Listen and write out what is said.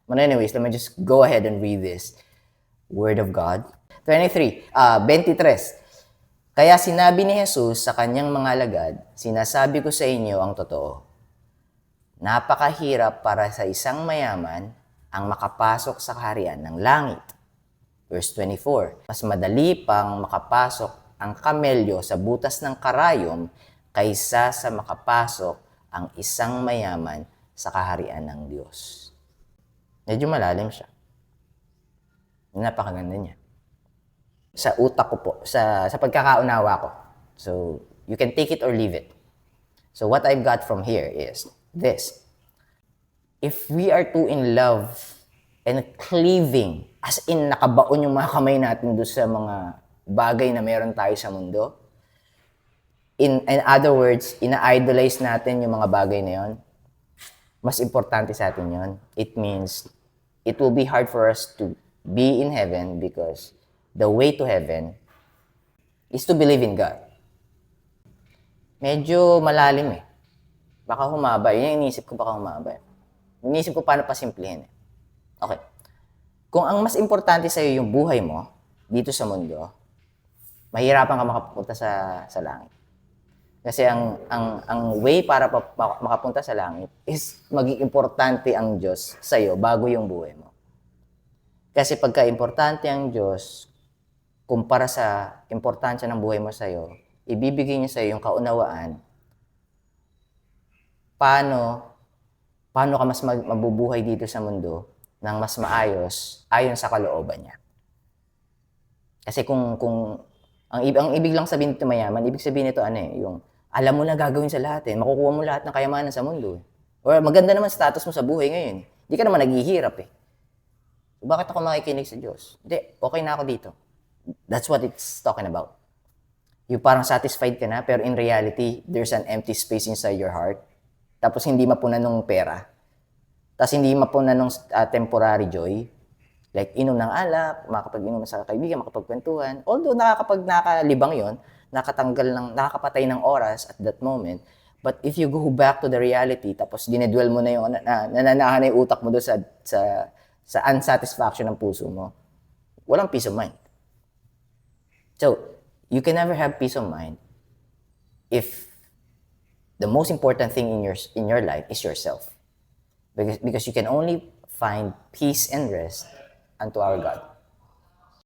But anyways, let me just go ahead and read this Word of God. 23. Kaya sinabi ni Jesus sa kanyang mga alagad, sinasabi ko sa inyo ang totoo. Napakahirap para sa isang mayaman ang makapasok sa kaharian ng langit. Verse 24. Mas madali pang makapasok ang kamelyo sa butas ng karayom kaysa sa makapasok ang isang mayaman sa kaharian ng Diyos. Medyo malalim siya. Napakaganda niya. Sa utak ko po, sa pagkakaunawa ko. So, you can take it or leave it. So, what I've got from here is this. If we are too in love and cleaving, as in nakabaon yung mga kamay natin doon sa mga bagay na meron tayo sa mundo, in other words, ina-idolize natin yung mga bagay na yon, mas importante sa atin yon. It means, it will be hard for us to be in heaven because the way to heaven is to believe in God. Medyo malalim eh. Baka humaba. Yun yung iniisip ko, baka humaba. Iniisip ko paano pasimplihin eh. Okay. Kung ang mas importante sa'yo yung buhay mo dito sa mundo, mahirapan ka makapunta sa langit. Kasi ang way para makapunta sa langit is maging importante ang Diyos sa'yo bago yung buhay mo. Kasi pagka importante ang Diyos, kumpara sa importansya ng buhay mo sa'yo, ibibigay niya sa'yo yung kaunawaan paano ka mas mabubuhay dito sa mundo ng mas maayos ayon sa kalooban niya. Kasi kung ang ibig lang sabihin nito mayaman, ibig sabihin nito yung alam mo na gagawin sa lahat makukuha mo lahat ng kayamanan sa mundo. Or maganda naman status mo sa buhay ngayon. Hindi ka naman naghihirap So, bakit ako makikinig sa Diyos? Hindi, okay na ako dito. That's what it's talking about. Yung parang satisfied ka na, pero in reality, there's an empty space inside your heart. Tapos hindi mapunan ng pera. Tapos hindi mapunan ng temporary joy. Like inom ng alak, makakapag-inom sa kaibigan, makapagkwentuhan. Although nakakalibang yon, nakakapatay ng oras at that moment. But if you go back to the reality, tapos dinedwell mo na yung, nananahan na yung utak mo doon sa unsatisfaction ng puso mo, walang peace of mind. So, you can never have peace of mind if the most important thing in your life is yourself. Because you can only find peace and rest unto our God.